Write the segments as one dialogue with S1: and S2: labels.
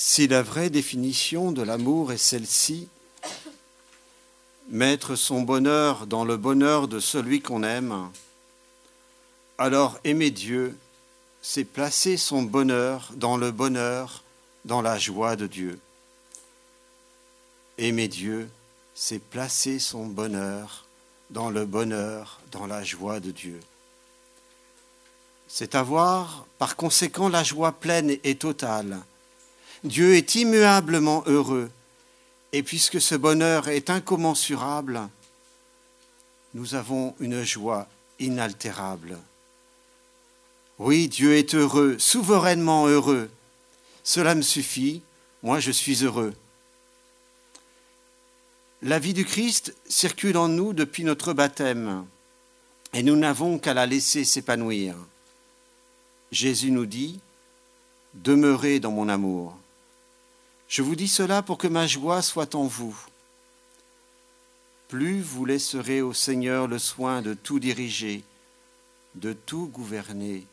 S1: Si la vraie définition de l'amour est celle-ci, mettre son bonheur dans le bonheur de celui qu'on aime, alors aimer Dieu, c'est placer son bonheur, dans la joie de Dieu. Aimer Dieu, c'est placer son bonheur, dans la joie de Dieu. C'est avoir, par conséquent, la joie pleine et totale. Dieu est immuablement heureux, et puisque ce bonheur est incommensurable, nous avons une joie inaltérable. Oui, Dieu est heureux, souverainement heureux. Cela me suffit, moi je suis heureux. La vie du Christ circule en nous depuis notre baptême, et nous n'avons qu'à la laisser s'épanouir. Jésus nous dit « Demeurez dans mon amour ». Je vous dis cela pour que ma joie soit en vous. Plus vous laisserez au Seigneur le soin de tout diriger, de tout gouverner,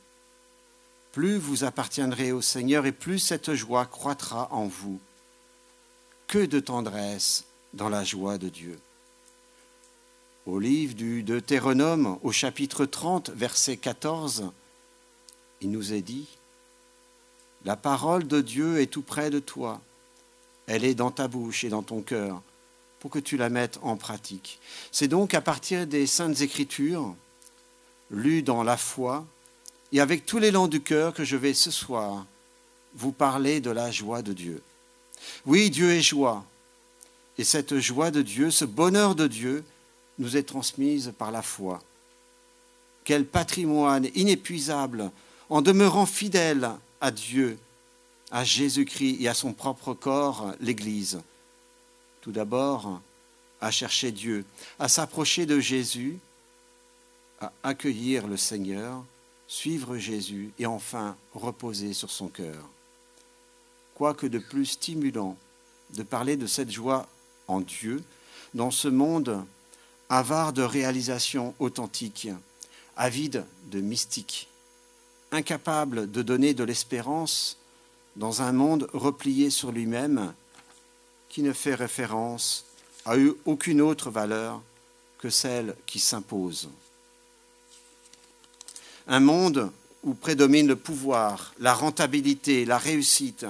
S1: plus vous appartiendrez au Seigneur et plus cette joie croîtra en vous. Que de tendresse dans la joie de Dieu. Au livre du Deutéronome, au chapitre 30, verset 14, il nous est dit « La parole de Dieu est tout près de toi. Elle est dans ta bouche et dans ton cœur, pour que tu la mettes en pratique. » C'est donc à partir des Saintes Écritures, lues dans la foi, et avec tout l'élan du cœur que je vais ce soir vous parler de la joie de Dieu. Oui, Dieu est joie, et cette joie de Dieu, ce bonheur de Dieu, nous est transmise par la foi. Quel patrimoine inépuisable en demeurant fidèle à Dieu, à Jésus-Christ et à son propre corps, l'Église. Tout d'abord, à chercher Dieu, à s'approcher de Jésus, à accueillir le Seigneur, suivre Jésus et enfin reposer sur son cœur. Quoi que de plus stimulant de parler de cette joie en Dieu dans ce monde avare de réalisations authentiques, avide de mystique, incapable de donner de l'espérance dans un monde replié sur lui-même qui ne fait référence à aucune autre valeur que celle qui s'impose. Un monde où prédomine le pouvoir, la rentabilité, la réussite,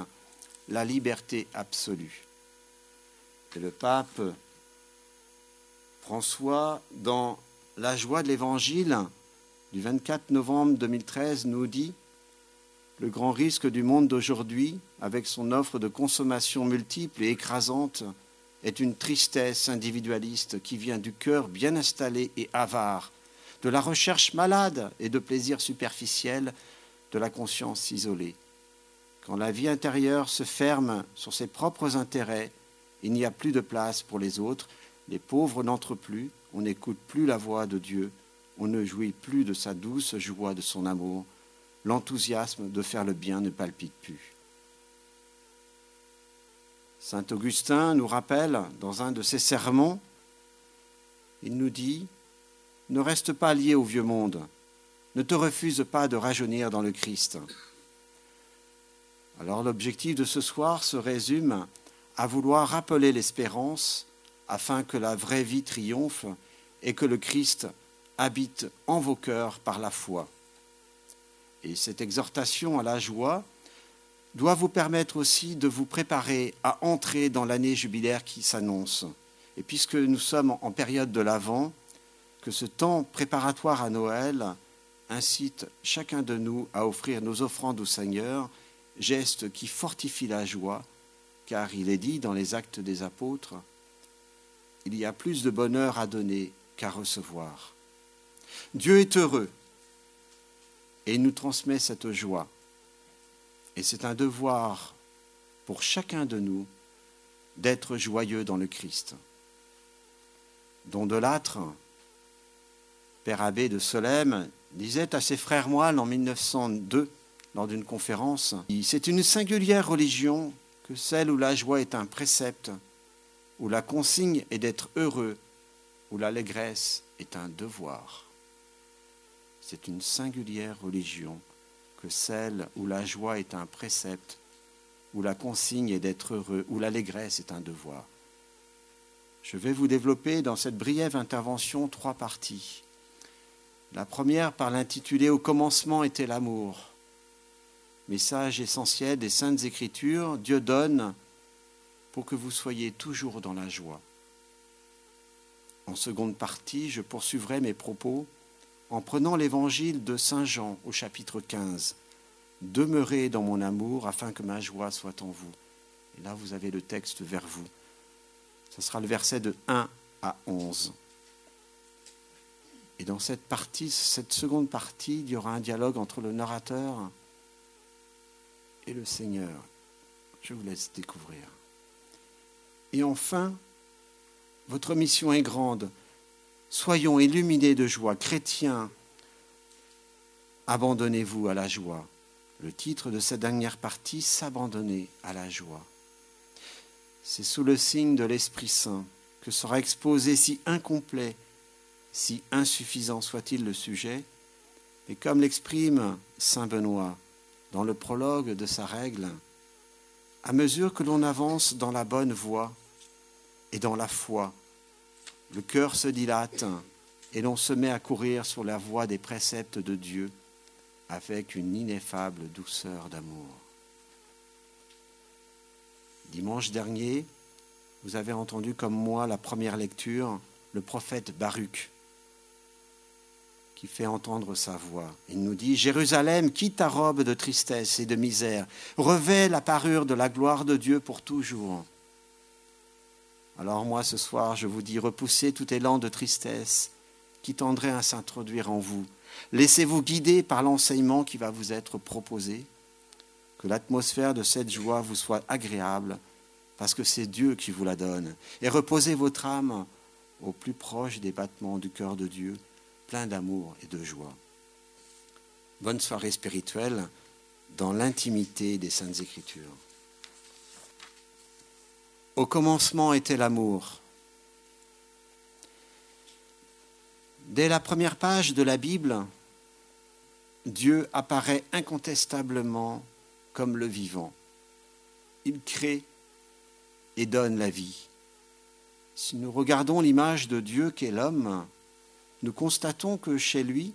S1: la liberté absolue. Et le pape François, dans La joie de l'Évangile du 24 novembre 2013, nous dit « Le grand risque du monde d'aujourd'hui, avec son offre de consommation multiple et écrasante, est une tristesse individualiste qui vient du cœur bien installé et avare, de la recherche malade et de plaisirs superficiels, de la conscience isolée. Quand la vie intérieure se ferme sur ses propres intérêts, il n'y a plus de place pour les autres, les pauvres n'entrent plus, on n'écoute plus la voix de Dieu, on ne jouit plus de sa douce joie de son amour, l'enthousiasme de faire le bien ne palpite plus. » Saint Augustin nous rappelle dans un de ses sermons, il nous dit « Ne reste pas lié au vieux monde, ne te refuse pas de rajeunir dans le Christ. » Alors l'objectif de ce soir se résume à vouloir rappeler l'espérance afin que la vraie vie triomphe et que le Christ habite en vos cœurs par la foi. Et cette exhortation à la joie doit vous permettre aussi de vous préparer à entrer dans l'année jubilaire qui s'annonce. Et puisque nous sommes en période de l'Avent, que ce temps préparatoire à Noël incite chacun de nous à offrir nos offrandes au Seigneur, geste qui fortifie la joie, car il est dit dans les Actes des Apôtres, il y a plus de bonheur à donner qu'à recevoir. Dieu est heureux et il nous transmet cette joie. Et c'est un devoir pour chacun de nous d'être joyeux dans le Christ. Don de Lattre, Père abbé de Solesmes, disait à ses frères moines en 1902, lors d'une conférence, « C'est une singulière religion que celle où la joie est un précepte, où la consigne est d'être heureux, où l'allégresse est un devoir. » C'est une singulière religion que celle où la joie est un précepte, où la consigne est d'être heureux, où l'allégresse est un devoir. Je vais vous développer dans cette brève intervention 3 parties. La première par l'intitulé « Au commencement était l'amour ». Message essentiel des Saintes Écritures, Dieu donne pour que vous soyez toujours dans la joie. En seconde partie, je poursuivrai mes propos en prenant l'évangile de Saint Jean au chapitre 15. « Demeurez dans mon amour afin que ma joie soit en vous ». Et là, vous avez le texte vers vous. Ce sera le verset de 1 à 11. Et dans cette seconde partie, il y aura un dialogue entre le narrateur et le Seigneur. Je vous laisse découvrir. Et enfin, votre mission est grande. Soyons illuminés de joie. Chrétiens, abandonnez-vous à la joie. Le titre de cette dernière partie, s'abandonner à la joie. C'est sous le signe de l'Esprit Saint que sera exposé, si incomplet, si insuffisant soit-il le sujet, et comme l'exprime saint Benoît dans le prologue de sa règle, à mesure que l'on avance dans la bonne voie et dans la foi, le cœur se dilate et l'on se met à courir sur la voie des préceptes de Dieu avec une ineffable douceur d'amour. Dimanche dernier, vous avez entendu comme moi la première lecture, le prophète Baruch, qui fait entendre sa voix. Il nous dit « Jérusalem, quitte ta robe de tristesse et de misère, revêt la parure de la gloire de Dieu pour toujours. » Alors moi, ce soir, je vous dis, repoussez tout élan de tristesse qui tendrait à s'introduire en vous. Laissez-vous guider par l'enseignement qui va vous être proposé. Que l'atmosphère de cette joie vous soit agréable, parce que c'est Dieu qui vous la donne. Et reposez votre âme au plus proche des battements du cœur de Dieu, plein d'amour et de joie. Bonne soirée spirituelle dans l'intimité des Saintes Écritures. Au commencement était l'amour. Dès la première page de la Bible, Dieu apparaît incontestablement comme le vivant. Il crée et donne la vie. Si nous regardons l'image de Dieu qu'est l'homme, nous constatons que chez lui,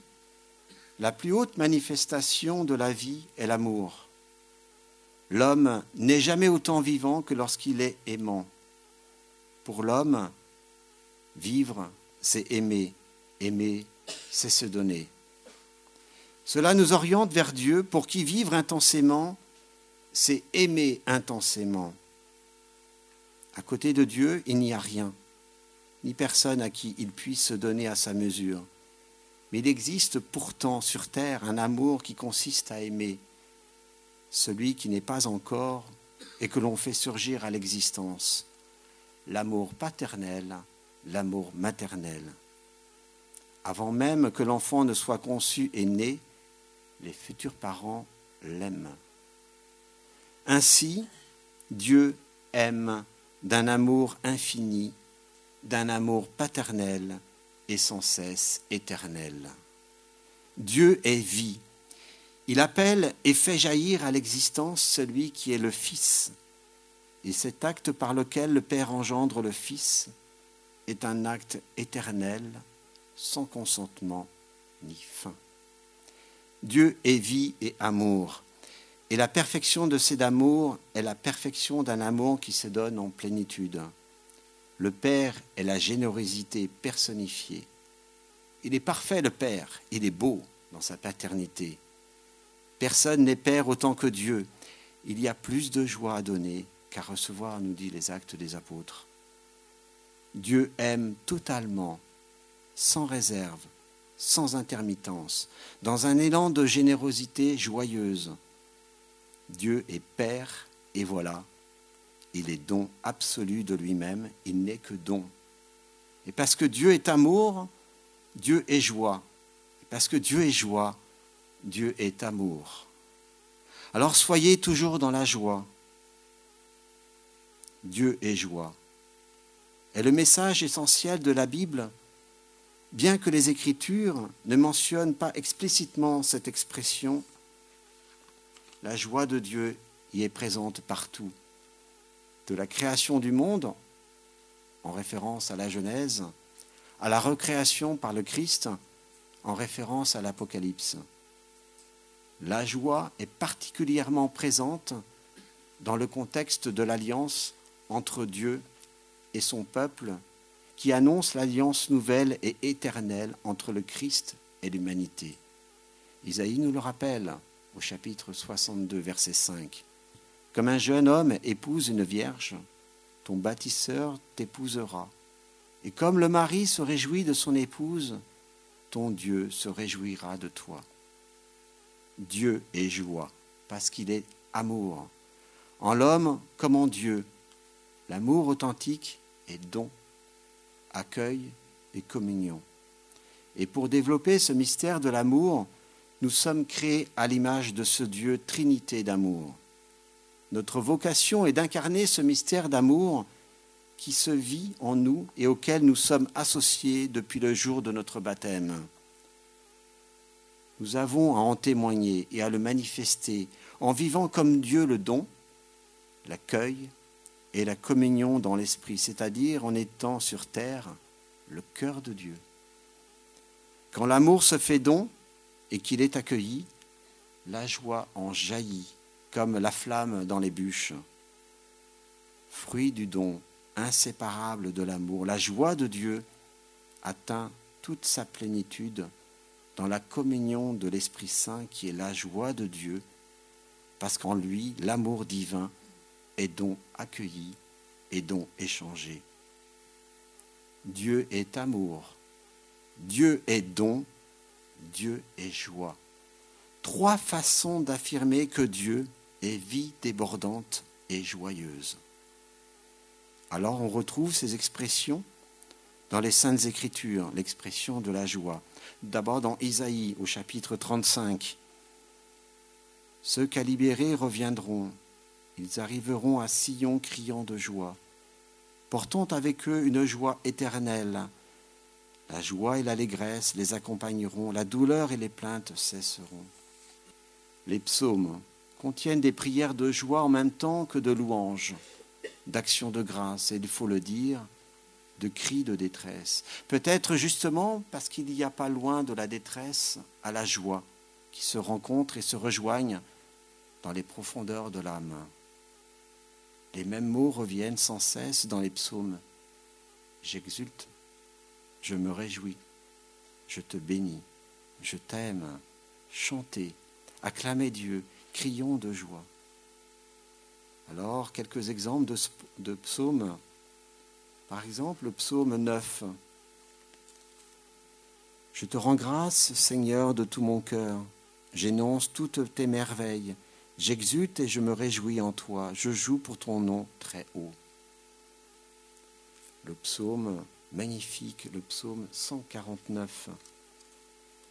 S1: la plus haute manifestation de la vie est l'amour. L'homme n'est jamais autant vivant que lorsqu'il est aimant. Pour l'homme, vivre, c'est aimer. Aimer, c'est se donner. Cela nous oriente vers Dieu, pour qui vivre intensément, c'est aimer intensément. À côté de Dieu, il n'y a rien, ni personne à qui il puisse se donner à sa mesure. Mais il existe pourtant sur terre un amour qui consiste à aimer celui qui n'est pas encore et que l'on fait surgir à l'existence. L'amour paternel, l'amour maternel. Avant même que l'enfant ne soit conçu et né, les futurs parents l'aiment. Ainsi, Dieu aime d'un amour infini, d'un amour paternel et sans cesse éternel. Dieu est vie. Il appelle et fait jaillir à l'existence celui qui est le Fils. Et cet acte par lequel le Père engendre le Fils est un acte éternel, sans consentement ni fin. Dieu est vie et amour. Et la perfection de cet amour est la perfection d'un amour qui se donne en plénitude. Le Père est la générosité personnifiée. Il est parfait, le Père. Il est beau dans sa paternité. Personne n'est Père autant que Dieu. Il y a plus de joie à donner qu'à recevoir, nous dit les Actes des Apôtres. Dieu aime totalement, sans réserve, sans intermittence, dans un élan de générosité joyeuse. Dieu est Père, et voilà, il est don absolu de lui-même, il n'est que don. Et parce que Dieu est amour, Dieu est joie. Et parce que Dieu est joie, Dieu est amour. Alors soyez toujours dans la joie. Dieu est joie. Et le message essentiel de la Bible, bien que les Écritures ne mentionnent pas explicitement cette expression, la joie de Dieu y est présente partout. De la création du monde, en référence à la Genèse, à la recréation par le Christ, en référence à l'Apocalypse. La joie est particulièrement présente dans le contexte de l'alliance entre Dieu et son peuple, qui annonce l'alliance nouvelle et éternelle entre le Christ et l'humanité. Isaïe nous le rappelle au chapitre 62, verset 5. « Comme un jeune homme épouse une vierge, ton bâtisseur t'épousera. Et comme le mari se réjouit de son épouse, ton Dieu se réjouira de toi. » Dieu est joie, parce qu'il est amour. En l'homme comme en Dieu, l'amour authentique est don, accueil et communion. Et pour développer ce mystère de l'amour, nous sommes créés à l'image de ce Dieu Trinité d'amour. Notre vocation est d'incarner ce mystère d'amour qui se vit en nous et auquel nous sommes associés depuis le jour de notre baptême. Nous avons à en témoigner et à le manifester en vivant comme Dieu le don, l'accueil et la communion dans l'esprit, c'est-à-dire en étant sur terre le cœur de Dieu. Quand l'amour se fait don et qu'il est accueilli, la joie en jaillit comme la flamme dans les bûches. Fruit du don inséparable de l'amour, la joie de Dieu atteint toute sa plénitude dans la communion de l'Esprit Saint qui est la joie de Dieu, parce qu'en lui, l'amour divin est don accueilli et don échangé. Dieu est amour, Dieu est don, Dieu est joie. 3 façons d'affirmer que Dieu est vie débordante et joyeuse. Alors on retrouve ces expressions dans les Saintes Écritures, l'expression de la joie. D'abord dans Isaïe au chapitre 35. « Ceux qu'a libérés reviendront, ils arriveront à Sion criant de joie, portant avec eux une joie éternelle. La joie et l'allégresse les accompagneront, la douleur et les plaintes cesseront. » Les psaumes contiennent des prières de joie en même temps que de louanges, d'actions de grâce, et il faut le dire, de cris de détresse. Peut-être justement parce qu'il n'y a pas loin de la détresse à la joie qui se rencontrent et se rejoignent dans les profondeurs de l'âme. Les mêmes mots reviennent sans cesse dans les psaumes. J'exulte, je me réjouis, je te bénis, je t'aime, chantez, acclamez Dieu, crions de joie. Alors, quelques exemples de psaumes. Par exemple, le psaume 9. « Je te rends grâce, Seigneur, de tout mon cœur. J'énonce toutes tes merveilles. J'exulte et je me réjouis en toi. Je joue pour ton nom très haut. » Le psaume magnifique, le psaume 149.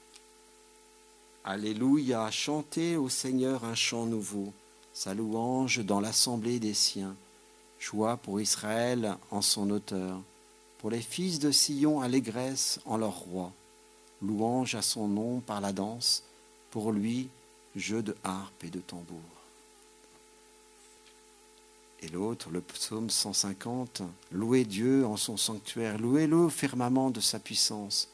S1: « Alléluia, chantez au Seigneur un chant nouveau, sa louange dans l'assemblée des siens. Joie pour Israël en son auteur, pour les fils de Sion, allégresse en leur roi. Louange à son nom par la danse, pour lui, jeu de harpe et de tambour. » Et l'autre, le psaume 150, « Louez Dieu en son sanctuaire, louez-le au firmament de sa puissance,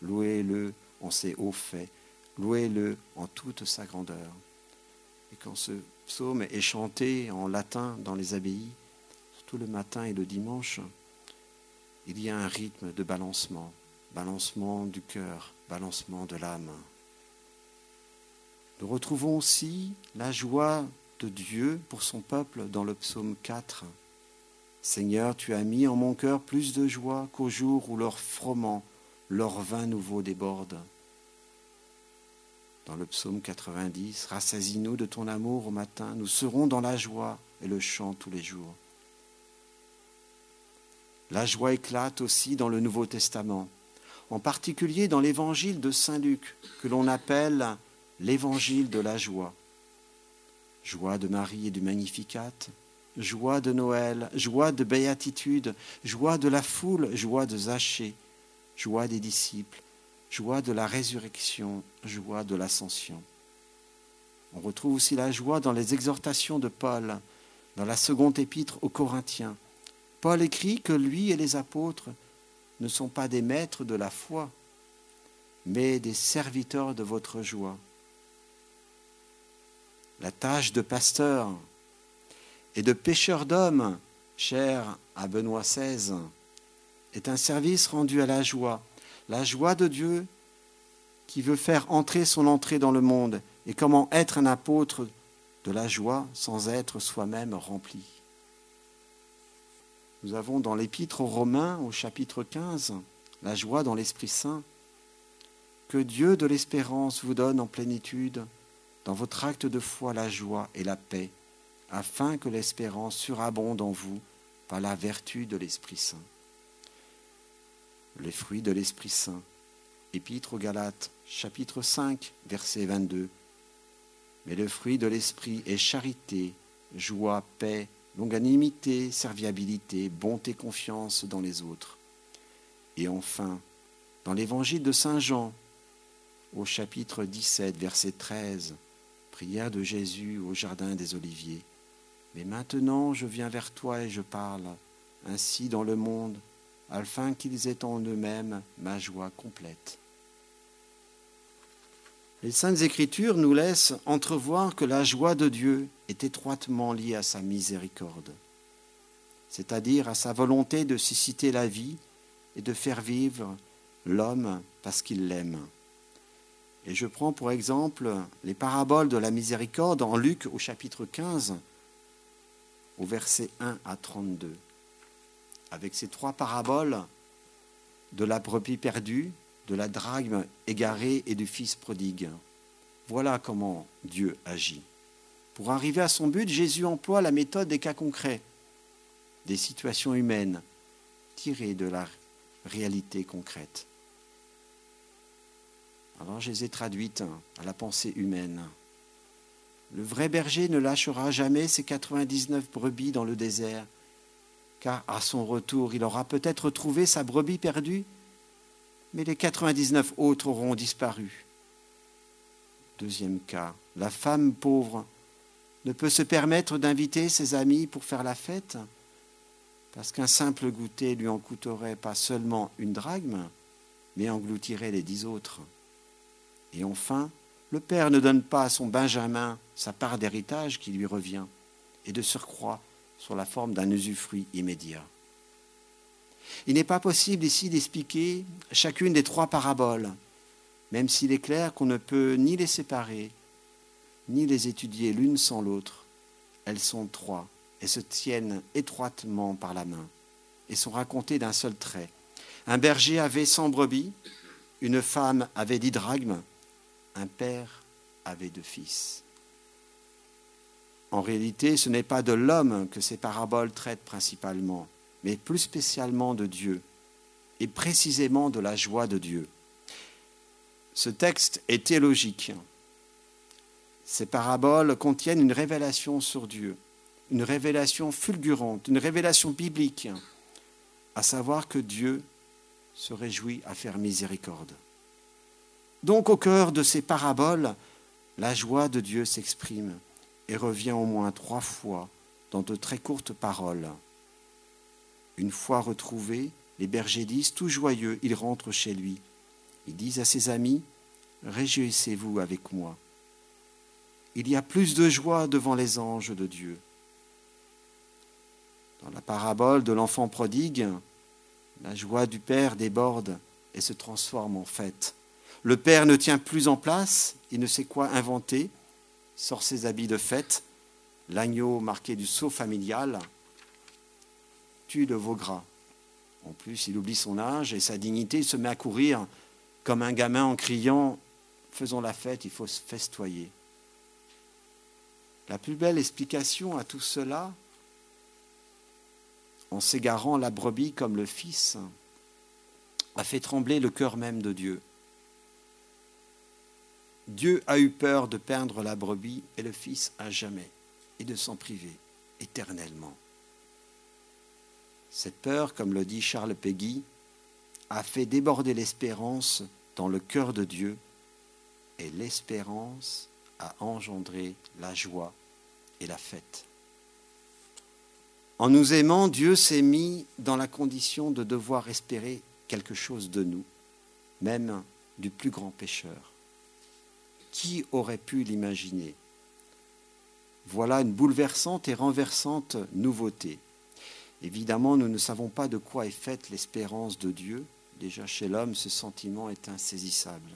S1: louez-le en ses hauts faits, louez-le en toute sa grandeur. » Et quand ce psaume est chanté en latin dans les abbayes, surtout le matin et le dimanche, il y a un rythme de balancement, balancement du cœur, balancement de l'âme. Nous retrouvons aussi la joie de Dieu pour son peuple dans le psaume 4. « Seigneur, tu as mis en mon cœur plus de joie qu'au jour où leur froment, leur vin nouveau déborde. » Dans le psaume 90, « Rassasie-nous de ton amour au matin, nous serons dans la joie et le chant tous les jours. » La joie éclate aussi dans le Nouveau Testament, en particulier dans l'évangile de Saint Luc, que l'on appelle l'évangile de la joie. Joie de Marie et du Magnificat, joie de Noël, joie de béatitude, joie de la foule, joie de Zachée, joie des disciples, joie de la résurrection, joie de l'ascension. On retrouve aussi la joie dans les exhortations de Paul, dans la seconde épître aux Corinthiens. Paul écrit que lui et les apôtres ne sont pas des maîtres de la foi, mais des serviteurs de votre joie. La tâche de pasteur et de pêcheur d'hommes, cher à Benoît XVI, est un service rendu à la joie de Dieu qui veut faire entrer son entrée dans le monde, et comment être un apôtre de la joie sans être soi-même rempli. Nous avons dans l'Épître aux Romains, au chapitre 15, la joie dans l'Esprit Saint. Que Dieu de l'espérance vous donne en plénitude, dans votre acte de foi, la joie et la paix, afin que l'espérance surabonde en vous par la vertu de l'Esprit Saint. Les fruits de l'Esprit Saint. Épître aux Galates, chapitre 5, verset 22. Mais le fruit de l'Esprit est charité, joie, paix, longanimité, serviabilité, bonté, confiance dans les autres. Et enfin, dans l'Évangile de Saint Jean, au chapitre 17, verset 13, prière de Jésus au jardin des Oliviers. Mais maintenant je viens vers toi et je parle, ainsi dans le monde, afin qu'ils aient en eux-mêmes ma joie complète. Les Saintes Écritures nous laissent entrevoir que la joie de Dieu est étroitement liée à sa miséricorde, c'est-à-dire à sa volonté de susciter la vie et de faire vivre l'homme parce qu'il l'aime. Et je prends pour exemple les paraboles de la miséricorde en Luc au chapitre 15, au verset 1 à 32. Avec ces trois paraboles de la brebis perdue, de la drachme égarée et du fils prodigue. Voilà comment Dieu agit. Pour arriver à son but, Jésus emploie la méthode des cas concrets, des situations humaines tirées de la réalité concrète. Alors je les ai traduites à la pensée humaine. Le vrai berger ne lâchera jamais ses 99 brebis dans le désert, car à son retour, il aura peut-être trouvé sa brebis perdue, mais les 99 autres auront disparu. Deuxième cas, la femme pauvre ne peut se permettre d'inviter ses amis pour faire la fête, parce qu'un simple goûter lui en coûterait pas seulement une drachme, mais engloutirait les 10 autres. Et enfin, le père ne donne pas à son Benjamin sa part d'héritage qui lui revient, et de surcroît sur la forme d'un usufruit immédiat. Il n'est pas possible ici d'expliquer chacune des trois paraboles, même s'il est clair qu'on ne peut ni les séparer, ni les étudier l'une sans l'autre. Elles sont trois et se tiennent étroitement par la main et sont racontées d'un seul trait. Un berger avait 100 brebis, une femme avait 10 drachmes, un père avait 2 fils. En réalité, ce n'est pas de l'homme que ces paraboles traitent principalement, mais plus spécialement de Dieu, et précisément de la joie de Dieu. Ce texte est théologique. Ces paraboles contiennent une révélation sur Dieu, une révélation fulgurante, une révélation biblique, à savoir que Dieu se réjouit à faire miséricorde. Donc au cœur de ces paraboles, la joie de Dieu s'exprime et revient au moins 3 fois dans de très courtes paroles. Une fois retrouvés, les bergers disent, tout joyeux, ils rentrent chez lui. Ils disent à ses amis, réjouissez-vous avec moi. Il y a plus de joie devant les anges de Dieu. Dans la parabole de l'enfant prodigue, la joie du père déborde et se transforme en fête. Le père ne tient plus en place, il ne sait quoi inventer, sort ses habits de fête, l'agneau marqué du sceau familial, tue le veau gras. En plus, il oublie son âge et sa dignité, il se met à courir comme un gamin en criant « Faisons la fête, il faut se festoyer ». La plus belle explication à tout cela, en s'égarant la brebis comme le Fils, a fait trembler le cœur même de Dieu. Dieu a eu peur de perdre la brebis et le Fils à jamais, et de s'en priver éternellement. Cette peur, comme le dit Charles Péguy, a fait déborder l'espérance dans le cœur de Dieu, et l'espérance à engendrer la joie et la fête. En nous aimant, Dieu s'est mis dans la condition de devoir espérer quelque chose de nous, même du plus grand pécheur. Qui aurait pu l'imaginer ? Voilà une bouleversante et renversante nouveauté. Évidemment, nous ne savons pas de quoi est faite l'espérance de Dieu. Déjà, chez l'homme, ce sentiment est insaisissable.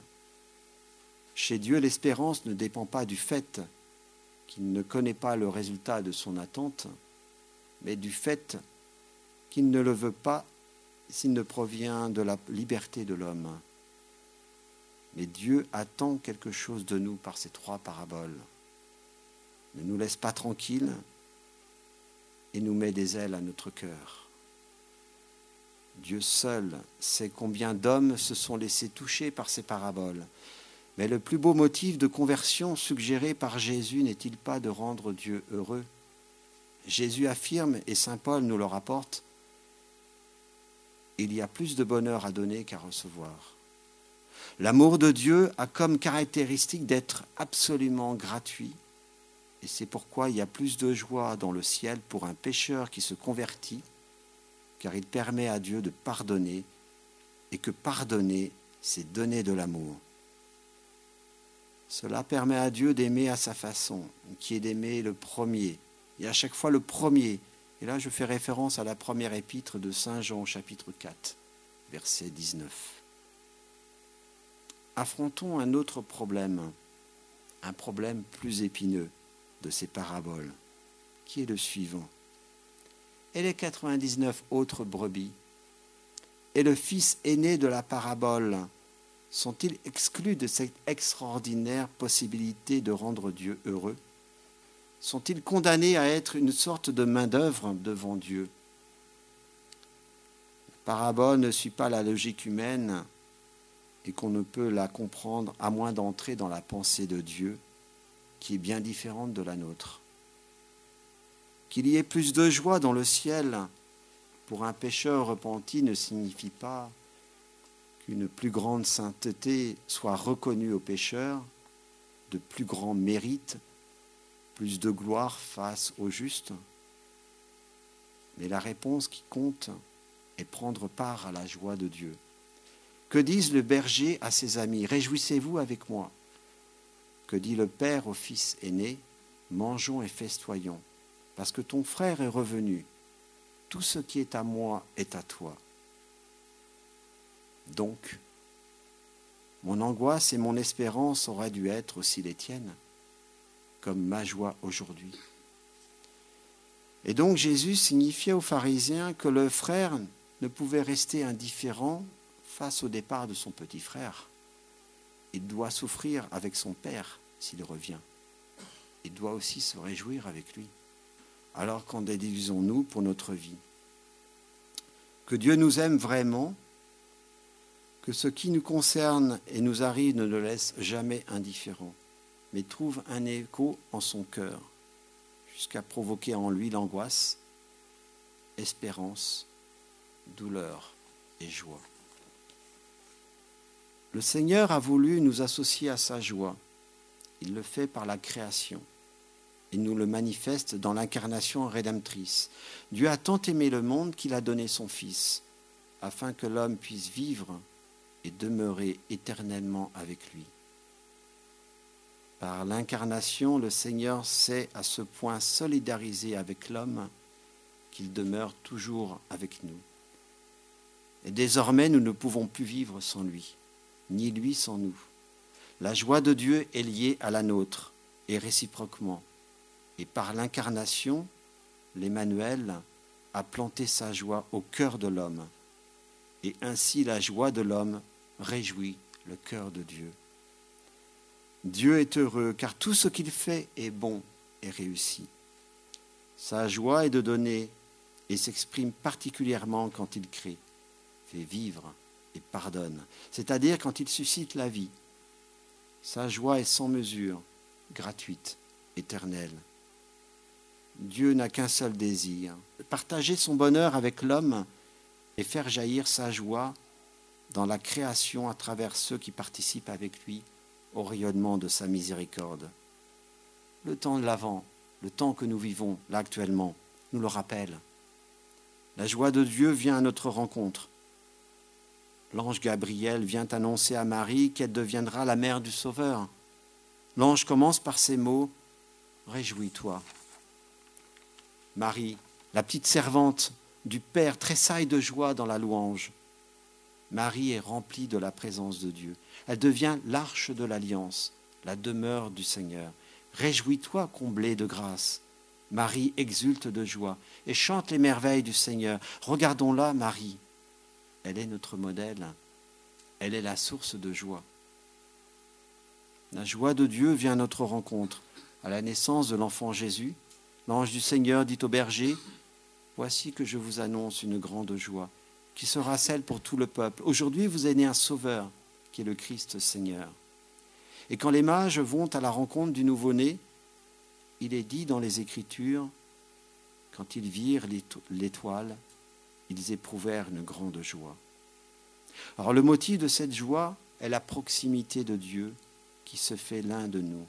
S1: Chez Dieu, l'espérance ne dépend pas du fait qu'il ne connaît pas le résultat de son attente, mais du fait qu'il ne le veut pas s'il ne provient de la liberté de l'homme. Mais Dieu attend quelque chose de nous par ces 3 paraboles. Ne nous laisse pas tranquilles et nous met des ailes à notre cœur. Dieu seul sait combien d'hommes se sont laissés toucher par ces paraboles. Mais le plus beau motif de conversion suggéré par Jésus n'est-il pas de rendre Dieu heureux ? Jésus affirme, et saint Paul nous le rapporte, « Il y a plus de bonheur à donner qu'à recevoir ». L'amour de Dieu a comme caractéristique d'être absolument gratuit, et c'est pourquoi il y a plus de joie dans le ciel pour un pécheur qui se convertit, car il permet à Dieu de pardonner, et que pardonner, c'est donner de l'amour. Cela permet à Dieu d'aimer à sa façon, qui est d'aimer le premier, et à chaque fois le premier. Et là, je fais référence à la première épître de Saint Jean, chapitre 4, verset 19. Affrontons un autre problème, un problème plus épineux de ces paraboles, qui est le suivant. Et les 99 autres brebis, et le fils aîné de la parabole, sont-ils exclus de cette extraordinaire possibilité de rendre Dieu heureux ? Sont-ils condamnés à être une sorte de main-d'œuvre devant Dieu ? La parabole ne suit pas la logique humaine et qu'on ne peut la comprendre à moins d'entrer dans la pensée de Dieu, qui est bien différente de la nôtre. Qu'il y ait plus de joie dans le ciel pour un pécheur repenti ne signifie pas qu'une plus grande sainteté soit reconnue au pécheur, de plus grands mérites, plus de gloire face aux justes. Mais la réponse qui compte est prendre part à la joie de Dieu. Que disent le berger à ses amis ? Réjouissez-vous avec moi. Que dit le père au fils aîné ? Mangeons et festoyons, parce que ton frère est revenu. Tout ce qui est à moi est à toi. Donc, mon angoisse et mon espérance auraient dû être aussi les tiennes, comme ma joie aujourd'hui. Et donc Jésus signifiait aux pharisiens que le frère ne pouvait rester indifférent face au départ de son petit frère. Il doit souffrir avec son père s'il revient. Il doit aussi se réjouir avec lui. Alors qu'en déduisons-nous pour notre vie ? Que Dieu nous aime vraiment, que ce qui nous concerne et nous arrive ne le laisse jamais indifférent, mais trouve un écho en son cœur, jusqu'à provoquer en lui l'angoisse, espérance, douleur et joie. Le Seigneur a voulu nous associer à sa joie. Il le fait par la création. Il nous le manifeste dans l'incarnation rédemptrice. Dieu a tant aimé le monde qu'il a donné son Fils, afin que l'homme puisse vivre et demeurer éternellement avec lui. Par l'incarnation, le Seigneur s'est à ce point solidarisé avec l'homme qu'il demeure toujours avec nous. Et désormais, nous ne pouvons plus vivre sans lui, ni lui sans nous. La joie de Dieu est liée à la nôtre, et réciproquement. Et par l'incarnation, l'Emmanuel a planté sa joie au cœur de l'homme. Et ainsi la joie de l'homme réjouit le cœur de Dieu. Dieu est heureux, car tout ce qu'il fait est bon et réussi. Sa joie est de donner et s'exprime particulièrement quand il crée, fait vivre et pardonne, c'est-à-dire quand il suscite la vie. Sa joie est sans mesure, gratuite, éternelle. Dieu n'a qu'un seul désir, partager son bonheur avec l'homme et faire jaillir sa joie dans la création à travers ceux qui participent avec lui au rayonnement de sa miséricorde. Le temps de l'Avent, le temps que nous vivons là actuellement, nous le rappelle. La joie de Dieu vient à notre rencontre. L'ange Gabriel vient annoncer à Marie qu'elle deviendra la mère du Sauveur. L'ange commence par ces mots « Réjouis-toi ». Marie, la petite servante du Père, tressaille de joie dans la louange. Marie est remplie de la présence de Dieu. Elle devient l'arche de l'alliance, la demeure du Seigneur. Réjouis-toi, comblée de grâce. Marie exulte de joie et chante les merveilles du Seigneur. Regardons-la, Marie. Elle est notre modèle. Elle est la source de joie. La joie de Dieu vient à notre rencontre. À la naissance de l'enfant Jésus, l'ange du Seigneur dit au berger, « Voici que je vous annonce une grande joie, qui sera celle pour tout le peuple. Aujourd'hui, vous est né un sauveur, qui est le Christ Seigneur. » Et quand les mages vont à la rencontre du nouveau-né, il est dit dans les Écritures, quand ils virent l'étoile, ils éprouvèrent une grande joie. Alors le motif de cette joie est la proximité de Dieu qui se fait l'un de nous.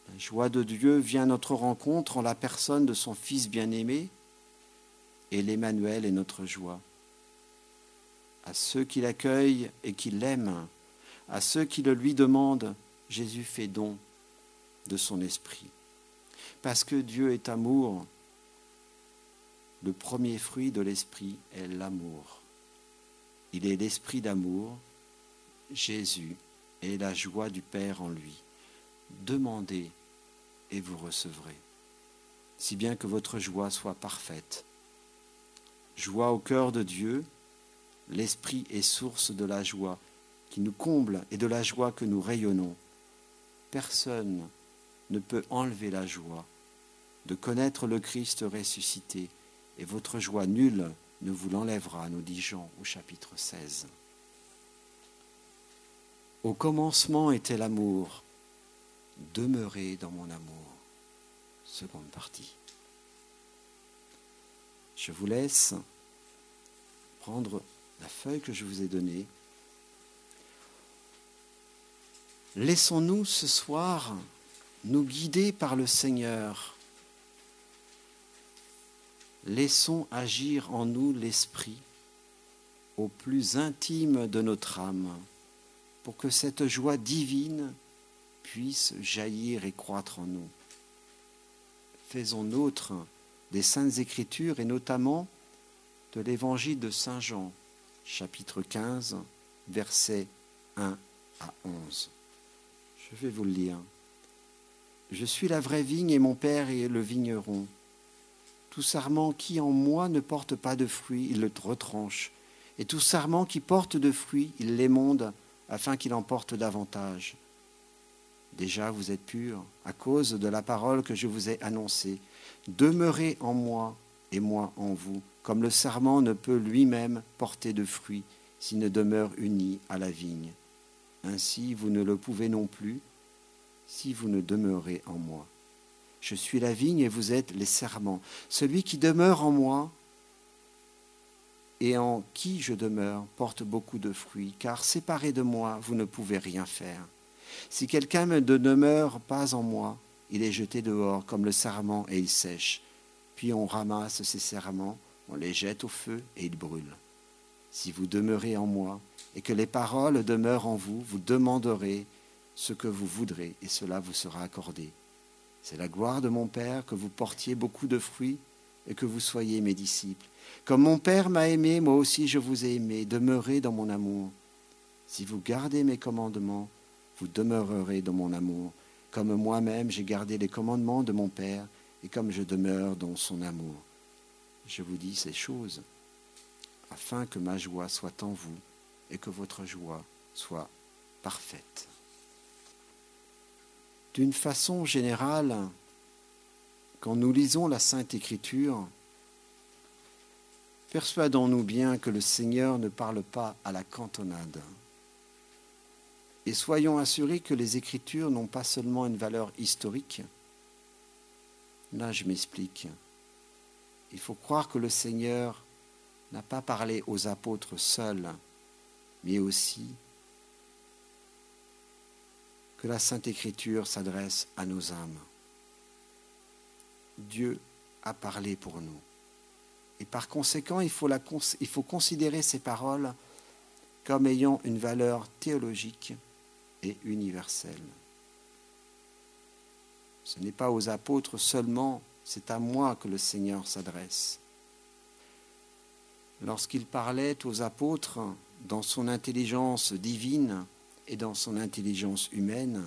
S1: La joie de Dieu vient à notre rencontre en la personne de son Fils bien-aimé, et l'Emmanuel est notre joie. À ceux qui l'accueillent et qui l'aiment, à ceux qui le lui demandent, Jésus fait don de son esprit. Parce que Dieu est amour, le premier fruit de l'esprit est l'amour. Il est l'esprit d'amour, Jésus est la joie du Père en lui. Demandez et vous recevrez, si bien que votre joie soit parfaite. Joie au cœur de Dieu, l'esprit est source de la joie qui nous comble et de la joie que nous rayonnons. Personne ne peut enlever la joie de connaître le Christ ressuscité, et votre joie nulle ne vous l'enlèvera, nous dit Jean au chapitre 16. Au commencement était l'amour, demeurez dans mon amour. Seconde partie. Je vous laisse prendre la feuille que je vous ai donnée. Laissons-nous ce soir nous guider par le Seigneur. Laissons agir en nous l'Esprit au plus intime de notre âme pour que cette joie divine puisse jaillir et croître en nous. Faisons nôtre des Saintes Écritures et notamment de l'Évangile de Saint Jean, chapitre 15, versets 1 à 11. Je vais vous le lire. « Je suis la vraie vigne et mon Père est le vigneron. Tout sarment qui en moi ne porte pas de fruits, il le retranche. Et tout sarment qui porte de fruits, il l'émonde afin qu'il en porte davantage. Déjà vous êtes purs à cause de la parole que je vous ai annoncée. Demeurez en moi et moi en vous, comme le sarment ne peut lui-même porter de fruits s'il ne demeure uni à la vigne. Ainsi vous ne le pouvez non plus si vous ne demeurez en moi. Je suis la vigne et vous êtes les sarments. Celui qui demeure en moi et en qui je demeure porte beaucoup de fruits, car séparé de moi, vous ne pouvez rien faire. Si quelqu'un ne demeure pas en moi, il est jeté dehors comme le sarment et il sèche. Puis on ramasse ces sarments, on les jette au feu et ils brûlent. Si vous demeurez en moi et que les paroles demeurent en vous, vous demanderez ce que vous voudrez et cela vous sera accordé. C'est la gloire de mon Père que vous portiez beaucoup de fruits et que vous soyez mes disciples. Comme mon Père m'a aimé, moi aussi je vous ai aimé. Demeurez dans mon amour. Si vous gardez mes commandements, vous demeurerez dans mon amour. Comme moi-même j'ai gardé les commandements de mon Père et comme je demeure dans son amour. Je vous dis ces choses afin que ma joie soit en vous et que votre joie soit parfaite. D'une façon générale, quand nous lisons la Sainte Écriture, persuadons-nous bien que le Seigneur ne parle pas à la cantonade. Et soyons assurés que les Écritures n'ont pas seulement une valeur historique. Là, je m'explique. Il faut croire que le Seigneur n'a pas parlé aux apôtres seuls, mais aussi que que la Sainte Écriture s'adresse à nos âmes. Dieu a parlé pour nous. Et par conséquent, il faut considérer ces paroles comme ayant une valeur théologique et universelle. Ce n'est pas aux apôtres seulement, c'est à moi que le Seigneur s'adresse. Lorsqu'il parlait aux apôtres dans son intelligence divine et dans son intelligence humaine,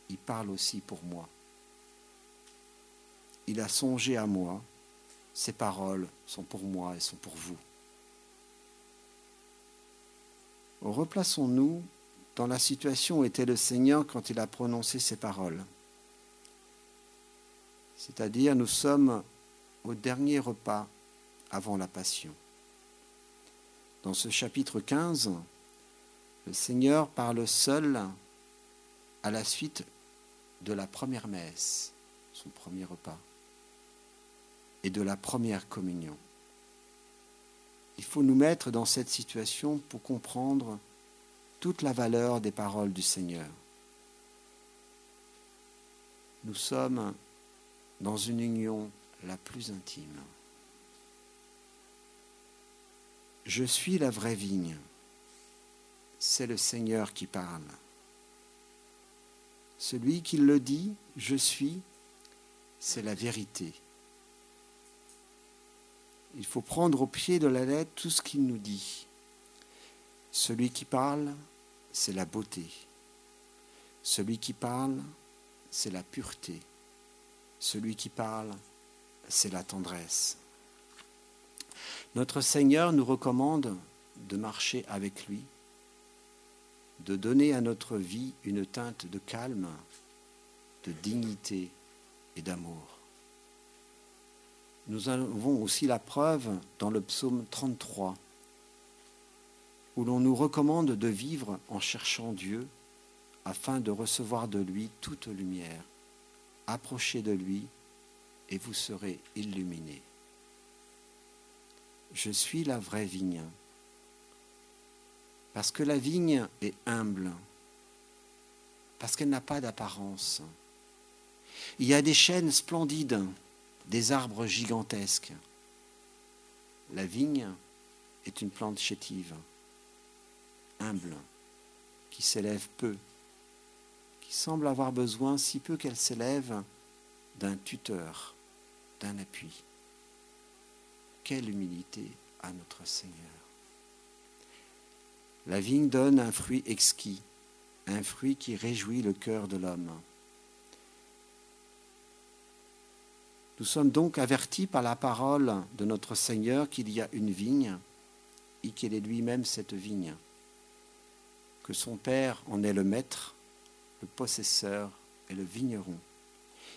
S1: il parle aussi pour moi. Il a songé à moi, ses paroles sont pour moi et sont pour vous. Replaçons-nous dans la situation où était le Seigneur quand il a prononcé ces paroles. C'est-à-dire, nous sommes au dernier repas avant la Passion. Dans ce chapitre 15, le Seigneur parle seul à la suite de la première messe, son premier repas, et de la première communion. Il faut nous mettre dans cette situation pour comprendre toute la valeur des paroles du Seigneur. Nous sommes dans une union la plus intime. Je suis la vraie vigne. C'est le Seigneur qui parle. Celui qui le dit, je suis, c'est la vérité. Il faut prendre au pied de la lettre tout ce qu'il nous dit. Celui qui parle, c'est la beauté. Celui qui parle, c'est la pureté. Celui qui parle, c'est la tendresse. Notre Seigneur nous recommande de marcher avec lui, de donner à notre vie une teinte de calme, de dignité et d'amour. Nous avons aussi la preuve dans le psaume 33, où l'on nous recommande de vivre en cherchant Dieu afin de recevoir de lui toute lumière. Approchez de lui et vous serez illuminés. Je suis la vraie vigne. Parce que la vigne est humble, parce qu'elle n'a pas d'apparence. Il y a des chênes splendides, des arbres gigantesques. La vigne est une plante chétive, humble, qui s'élève peu, qui semble avoir besoin, si peu qu'elle s'élève, d'un tuteur, d'un appui. Quelle humilité à notre Seigneur. La vigne donne un fruit exquis, un fruit qui réjouit le cœur de l'homme. Nous sommes donc avertis par la parole de notre Seigneur qu'il y a une vigne et qu'il est lui-même cette vigne, que son Père en est le maître, le possesseur et le vigneron,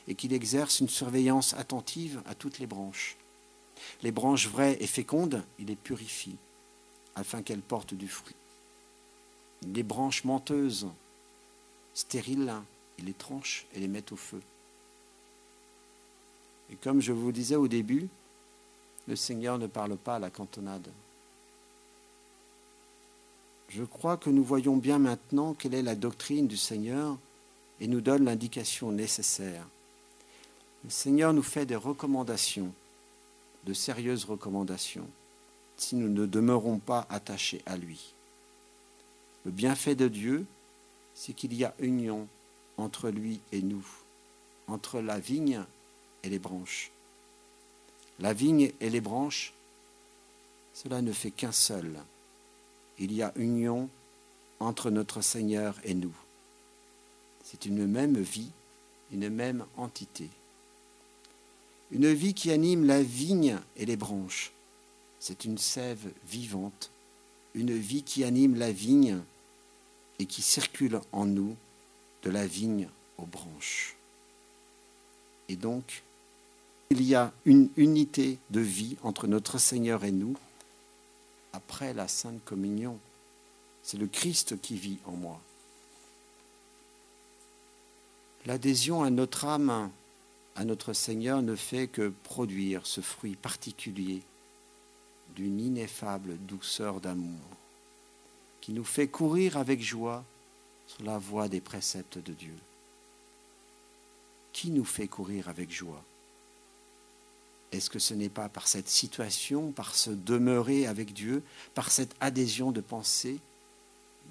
S1: et qu'il exerce une surveillance attentive à toutes les branches. Les branches vraies et fécondes, il les purifie, afin qu'elles portent du fruit. Les branches menteuses, stériles, il les tranche et les met au feu. Et comme je vous disais au début, le Seigneur ne parle pas à la cantonade. Je crois que nous voyons bien maintenant quelle est la doctrine du Seigneur et nous donne l'indication nécessaire. Le Seigneur nous fait des recommandations, de sérieuses recommandations, si nous ne demeurons pas attachés à lui. Le bienfait de Dieu, c'est qu'il y a union entre lui et nous, entre la vigne et les branches. La vigne et les branches, cela ne fait qu'un seul. Il y a union entre notre Seigneur et nous. C'est une même vie, une même entité. Une vie qui anime la vigne et les branches. C'est une sève vivante, une vie qui anime la vigne et qui circule en nous de la vigne aux branches. Et donc, il y a une unité de vie entre notre Seigneur et nous. Après la Sainte Communion, c'est le Christ qui vit en moi. L'adhésion à notre âme, à notre Seigneur, ne fait que produire ce fruit particulier d'une ineffable douceur d'amour, qui nous fait courir avec joie sur la voie des préceptes de Dieu. Qui nous fait courir avec joie? Est-ce que ce n'est pas par cette situation, par ce demeurer avec Dieu, par cette adhésion de pensée,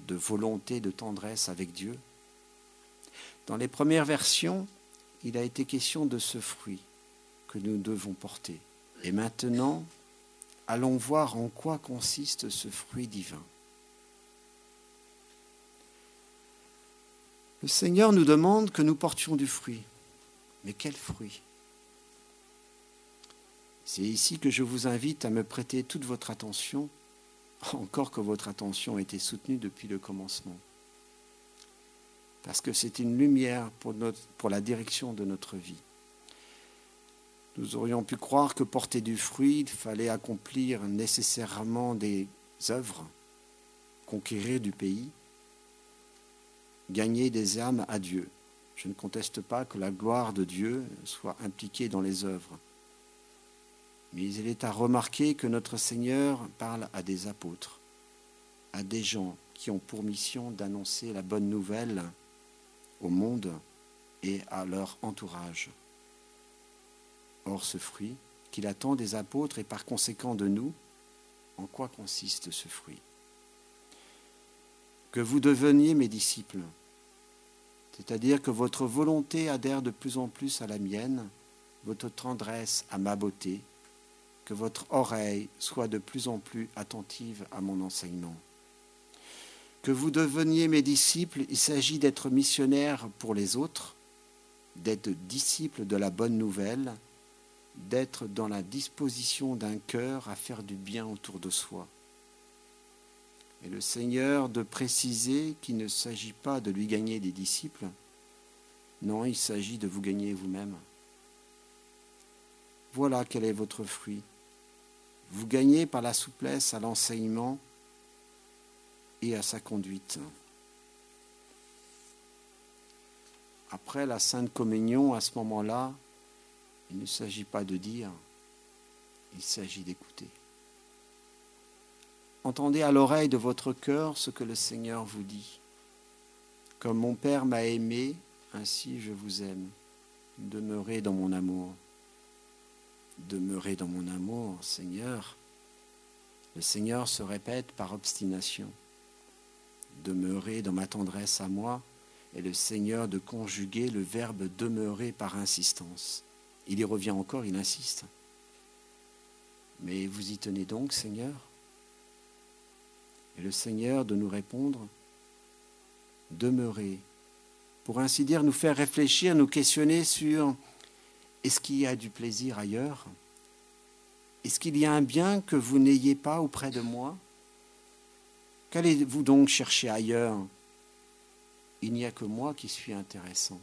S1: de volonté, de tendresse avec Dieu? Dans les premières versions, il a été question de ce fruit que nous devons porter. Et maintenant, allons voir en quoi consiste ce fruit divin. Le Seigneur nous demande que nous portions du fruit. Mais quel fruit? C'est ici que je vous invite à me prêter toute votre attention, encore que votre attention ait été soutenue depuis le commencement. Parce que c'est une lumière pour la direction de notre vie. Nous aurions pu croire que porter du fruit, il fallait accomplir nécessairement des œuvres, conquérir du pays, gagner des âmes à Dieu. Je ne conteste pas que la gloire de Dieu soit impliquée dans les œuvres. Mais il est à remarquer que notre Seigneur parle à des apôtres, à des gens qui ont pour mission d'annoncer la bonne nouvelle au monde et à leur entourage. Or, ce fruit qu'il attend des apôtres et par conséquent de nous, en quoi consiste ce fruit? Que vous deveniez mes disciples, c'est-à-dire que votre volonté adhère de plus en plus à la mienne, votre tendresse à ma beauté, que votre oreille soit de plus en plus attentive à mon enseignement. Que vous deveniez mes disciples, il s'agit d'être missionnaire pour les autres, d'être disciple de la bonne nouvelle, d'être dans la disposition d'un cœur à faire du bien autour de soi. Et le Seigneur de préciser qu'il ne s'agit pas de lui gagner des disciples, non, il s'agit de vous gagner vous-même. Voilà quel est votre fruit. Vous gagnez par la souplesse à l'enseignement et à sa conduite. Après la Sainte Communion, à ce moment-là, il ne s'agit pas de dire, il s'agit d'écouter. Entendez à l'oreille de votre cœur ce que le Seigneur vous dit. Comme mon Père m'a aimé, ainsi je vous aime. Demeurez dans mon amour. Demeurez dans mon amour, Seigneur. Le Seigneur se répète par obstination. Demeurez dans ma tendresse à moi, et le Seigneur de conjuguer le verbe demeurer par insistance. Il y revient encore, il insiste. Mais vous y tenez donc, Seigneur? Et le Seigneur de nous répondre, demeurez, pour ainsi dire, nous faire réfléchir, nous questionner sur est-ce qu'il y a du plaisir ailleurs? Est-ce qu'il y a un bien que vous n'ayez pas auprès de moi? Qu'allez-vous donc chercher ailleurs? Il n'y a que moi qui suis intéressant.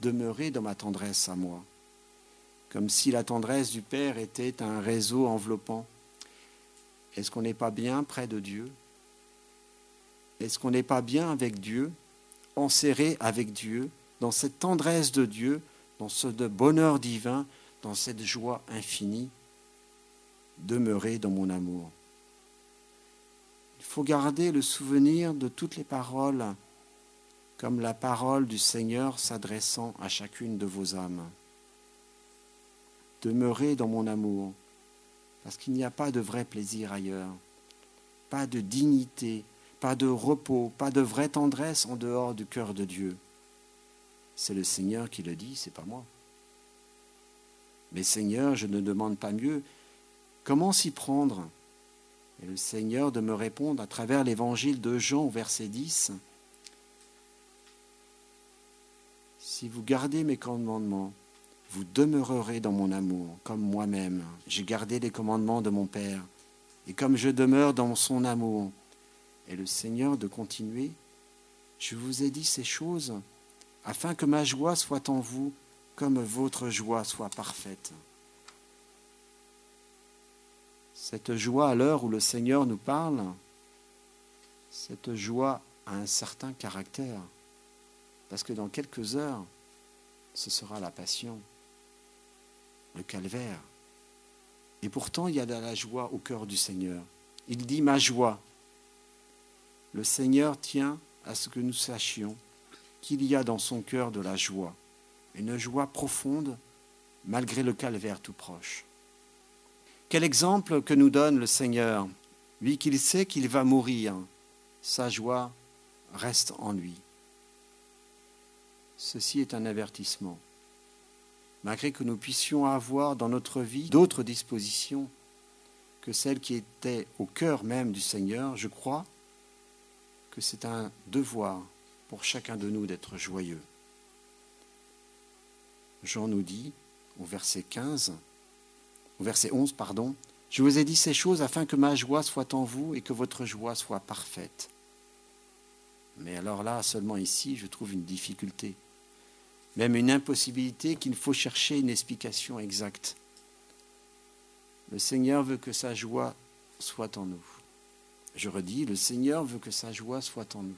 S1: Demeurez dans ma tendresse à moi, comme si la tendresse du Père était un réseau enveloppant. Est-ce qu'on n'est pas bien près de Dieu? Est-ce qu'on n'est pas bien avec Dieu, enserré avec Dieu, dans cette tendresse de Dieu, dans ce bonheur divin, dans cette joie infinie? Demeurez dans mon amour. Il faut garder le souvenir de toutes les paroles, comme la parole du Seigneur s'adressant à chacune de vos âmes. Demeurez dans mon amour, parce qu'il n'y a pas de vrai plaisir ailleurs, pas de dignité, pas de repos, pas de vraie tendresse en dehors du cœur de Dieu. C'est le Seigneur qui le dit, c'est pas moi. Mais Seigneur, je ne demande pas mieux. Comment s'y prendre? Et le Seigneur de me répondre à travers l'évangile de Jean au verset 10. Si vous gardez mes commandements, vous demeurerez dans mon amour, comme moi-même. J'ai gardé les commandements de mon Père, et comme je demeure dans son amour. Et le Seigneur de continuer, je vous ai dit ces choses, afin que ma joie soit en vous, comme votre joie soit parfaite. Cette joie à l'heure où le Seigneur nous parle, cette joie a un certain caractère, parce que dans quelques heures, ce sera la passion, le calvaire. Et pourtant, il y a de la joie au cœur du Seigneur. Il dit « ma joie ». Le Seigneur tient à ce que nous sachions qu'il y a dans son cœur de la joie, une joie profonde malgré le calvaire tout proche. Quel exemple que nous donne le Seigneur, lui qu'il sait qu'il va mourir, sa joie reste en lui. Ceci est un avertissement. Malgré que nous puissions avoir dans notre vie d'autres dispositions que celles qui étaient au cœur même du Seigneur, je crois que c'est un devoir pour chacun de nous d'être joyeux. Jean nous dit, au verset 11, je vous ai dit ces choses afin que ma joie soit en vous et que votre joie soit parfaite. Mais alors là, seulement ici, je trouve une difficulté, même une impossibilité qu'il faut chercher une explication exacte. Le Seigneur veut que sa joie soit en nous. Je redis, le Seigneur veut que sa joie soit en nous.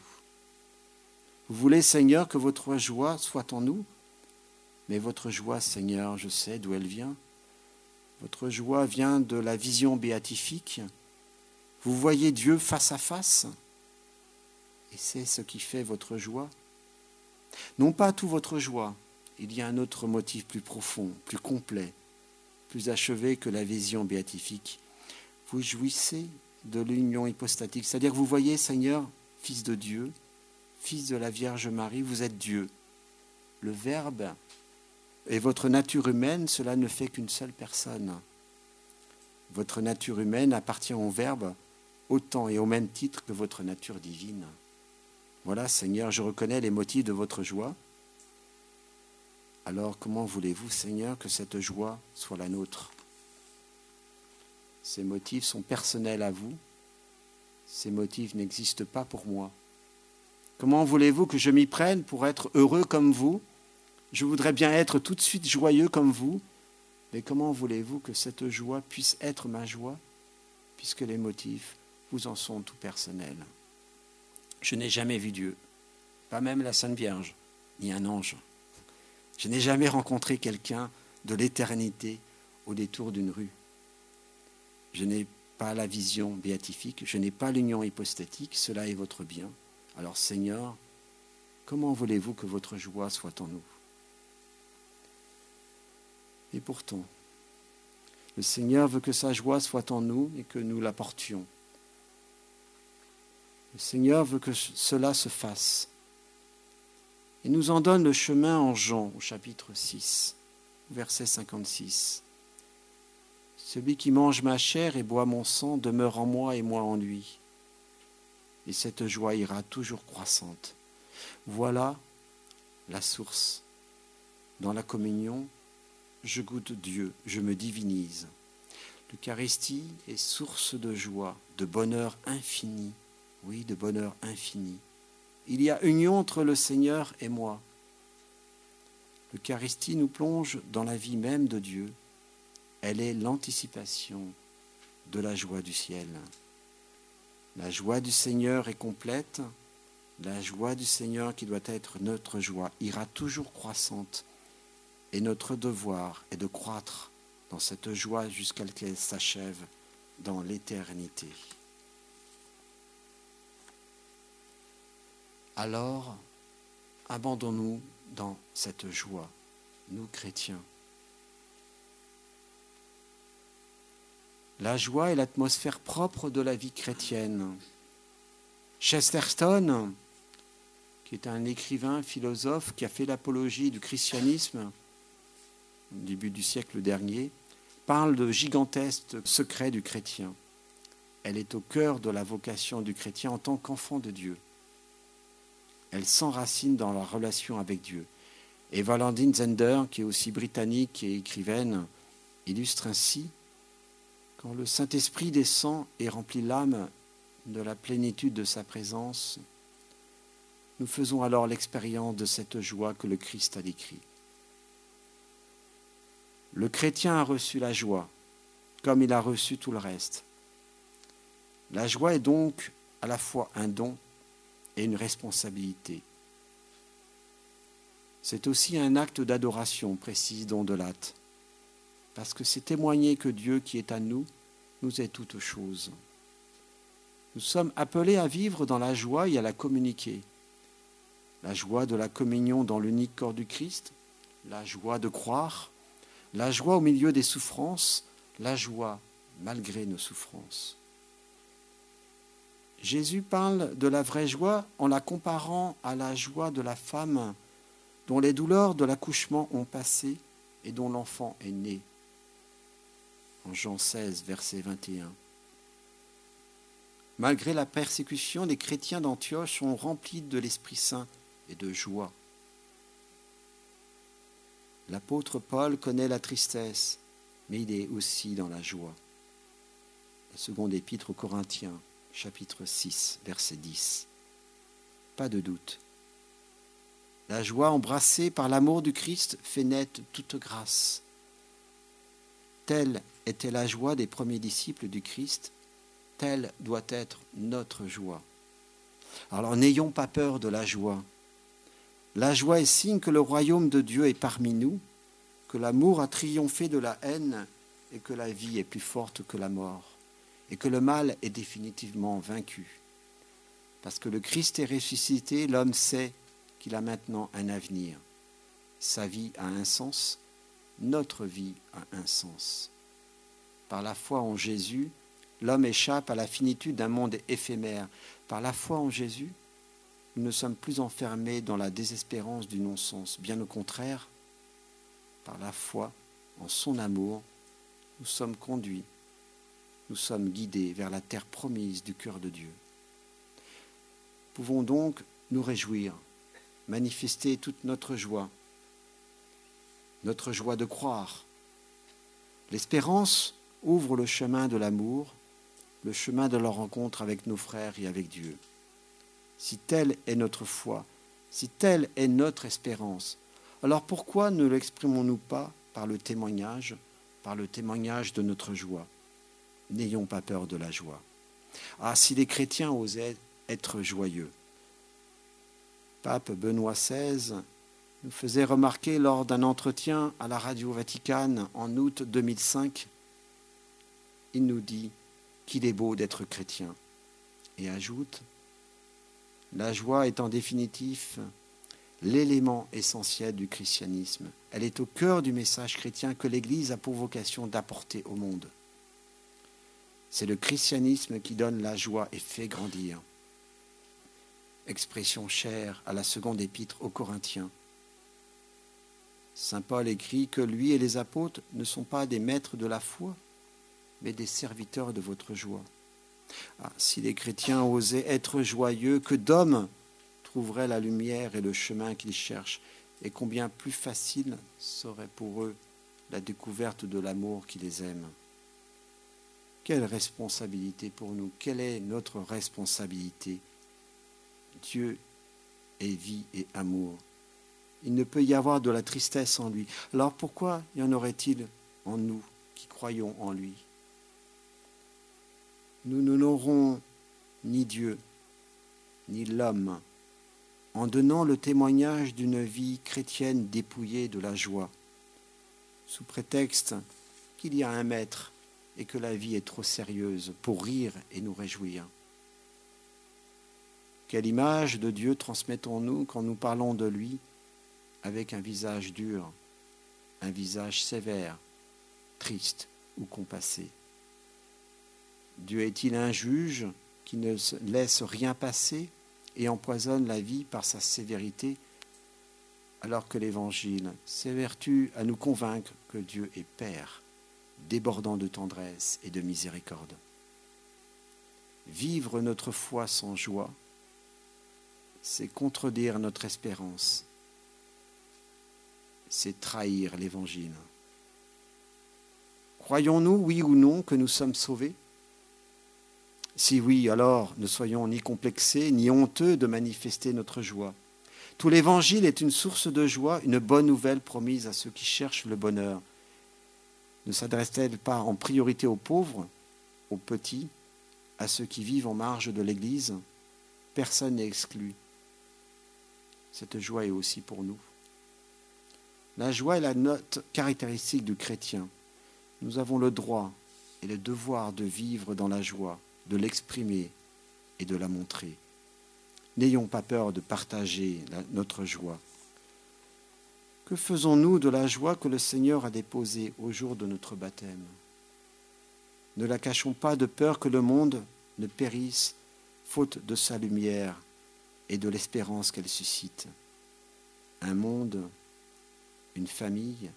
S1: Vous voulez, Seigneur, que votre joie soit en nous? Mais votre joie, Seigneur, je sais d'où elle vient. Votre joie vient de la vision béatifique. Vous voyez Dieu face à face. Et c'est ce qui fait votre joie. Non pas toute votre joie. Il y a un autre motif plus profond, plus complet, plus achevé que la vision béatifique. Vous jouissez de l'union hypostatique. C'est-à-dire que vous voyez, Seigneur, Fils de Dieu, Fils de la Vierge Marie, vous êtes Dieu. Le Verbe et votre nature humaine, cela ne fait qu'une seule personne. Votre nature humaine appartient au Verbe autant et au même titre que votre nature divine. Voilà, Seigneur, je reconnais les motifs de votre joie. Alors, comment voulez-vous, Seigneur, que cette joie soit la nôtre? Ces motifs sont personnels à vous. Ces motifs n'existent pas pour moi. Comment voulez-vous que je m'y prenne pour être heureux comme vous? Je voudrais bien être tout de suite joyeux comme vous, mais comment voulez-vous que cette joie puisse être ma joie, puisque les motifs vous en sont tout personnels? Je n'ai jamais vu Dieu, pas même la Sainte Vierge, ni un ange. Je n'ai jamais rencontré quelqu'un de l'éternité au détour d'une rue. Je n'ai pas la vision béatifique, je n'ai pas l'union hypostatique, cela est votre bien. Alors Seigneur, comment voulez-vous que votre joie soit en nous? Et pourtant, le Seigneur veut que sa joie soit en nous et que nous la portions. Le Seigneur veut que cela se fasse. Il nous en donne le chemin en Jean, au chapitre 6, verset 56. Celui qui mange ma chair et boit mon sang demeure en moi et moi en lui. Et cette joie ira toujours croissante. Voilà la source. Dans la communion, je goûte Dieu, je me divinise. L'Eucharistie est source de joie, de bonheur infini. Oui, de bonheur infini. Il y a union entre le Seigneur et moi. L'Eucharistie nous plonge dans la vie même de Dieu. Elle est l'anticipation de la joie du ciel. La joie du Seigneur est complète. La joie du Seigneur qui doit être notre joie ira toujours croissante. Et notre devoir est de croître dans cette joie jusqu'à ce qu'elle s'achève dans l'éternité. Alors, abandonnons-nous dans cette joie, nous chrétiens. La joie est l'atmosphère propre de la vie chrétienne. Chesterton, qui est un écrivain, philosophe, qui a fait l'apologie du christianisme au début du siècle dernier, parle de gigantesque secret du chrétien. Elle est au cœur de la vocation du chrétien en tant qu'enfant de Dieu. Elle s'enracine dans la relation avec Dieu. Et Valentine Zender, qui est aussi britannique et écrivaine, illustre ainsi: quand le Saint-Esprit descend et remplit l'âme de la plénitude de sa présence, nous faisons alors l'expérience de cette joie que le Christ a décrite. Le chrétien a reçu la joie, comme il a reçu tout le reste. La joie est donc à la fois un don et une responsabilité. C'est aussi un acte d'adoration, précise Don de Latte, parce que c'est témoigner que Dieu qui est à nous, nous est toutes choses. Nous sommes appelés à vivre dans la joie et à la communiquer. la joie de la communion dans l'unique corps du Christ, la joie de croire, la joie au milieu des souffrances, la joie malgré nos souffrances. Jésus parle de la vraie joie en la comparant à la joie de la femme dont les douleurs de l'accouchement ont passé et dont l'enfant est né. En Jean 16, verset 21. Malgré la persécution, les chrétiens d'Antioche sont remplis de l'Esprit Saint et de joie. L'apôtre Paul connaît la tristesse, mais il est aussi dans la joie. La seconde épître aux Corinthiens, chapitre 6, verset 10. Pas de doute. La joie embrassée par l'amour du Christ fait naître toute grâce. Telle était la joie des premiers disciples du Christ, telle doit être notre joie. Alors n'ayons pas peur de la joie. La joie est signe que le royaume de Dieu est parmi nous, que l'amour a triomphé de la haine et que la vie est plus forte que la mort, et que le mal est définitivement vaincu. Parce que le Christ est ressuscité, l'homme sait qu'il a maintenant un avenir. Sa vie a un sens, notre vie a un sens. Par la foi en Jésus, l'homme échappe à la finitude d'un monde éphémère. Par la foi en Jésus, nous ne sommes plus enfermés dans la désespérance du non-sens. Bien au contraire, par la foi en son amour, nous sommes conduits, nous sommes guidés vers la terre promise du cœur de Dieu. Pouvons donc nous réjouir, manifester toute notre joie de croire. L'espérance ouvre le chemin de l'amour, le chemin de la rencontre avec nos frères et avec Dieu. Si telle est notre foi, si telle est notre espérance, alors pourquoi ne l'exprimons-nous pas par le témoignage de notre joie? N'ayons pas peur de la joie. Ah, si les chrétiens osaient être joyeux. Pape Benoît XVI nous faisait remarquer lors d'un entretien à la Radio Vaticane en août 2005, il nous dit qu'il est beau d'être chrétien et ajoute « La joie est en définitive l'élément essentiel du christianisme. Elle est au cœur du message chrétien que l'Église a pour vocation d'apporter au monde. C'est le christianisme qui donne la joie et fait grandir. » Expression chère à la seconde épître aux Corinthiens. Saint Paul écrit que lui et les apôtres ne sont pas des maîtres de la foi, mais des serviteurs de votre joie. Ah, si les chrétiens osaient être joyeux, que d'hommes trouveraient la lumière et le chemin qu'ils cherchent, et combien plus facile serait pour eux la découverte de l'amour qui les aime. Quelle responsabilité pour nous, quelle est notre responsabilité? Dieu est vie et amour. Il ne peut y avoir de la tristesse en lui. Alors pourquoi y en aurait-il en nous qui croyons en lui? Nous n'honorons ni Dieu, ni l'homme, en donnant le témoignage d'une vie chrétienne dépouillée de la joie, sous prétexte qu'il y a un maître et que la vie est trop sérieuse pour rire et nous réjouir. Quelle image de Dieu transmettons-nous quand nous parlons de lui avec un visage dur, un visage sévère, triste ou compassé? Dieu est-il un juge qui ne laisse rien passer et empoisonne la vie par sa sévérité, alors que l'Évangile s'évertue à nous convaincre que Dieu est Père, débordant de tendresse et de miséricorde? Vivre notre foi sans joie, c'est contredire notre espérance, c'est trahir l'Évangile. Croyons-nous, oui ou non, que nous sommes sauvés? Si oui, alors ne soyons ni complexés ni honteux de manifester notre joie. Tout l'Évangile est une source de joie, une bonne nouvelle promise à ceux qui cherchent le bonheur. Ne s'adresse-t-elle pas en priorité aux pauvres, aux petits, à ceux qui vivent en marge de l'Église? Personne n'est exclu. Cette joie est aussi pour nous. La joie est la note caractéristique du chrétien. Nous avons le droit et le devoir de vivre dans la joie, de l'exprimer et de la montrer. N'ayons pas peur de partager notre joie. Que faisons-nous de la joie que le Seigneur a déposée au jour de notre baptême? Ne la cachons pas de peur que le monde ne périsse, faute de sa lumière et de l'espérance qu'elle suscite. Un monde, une famille,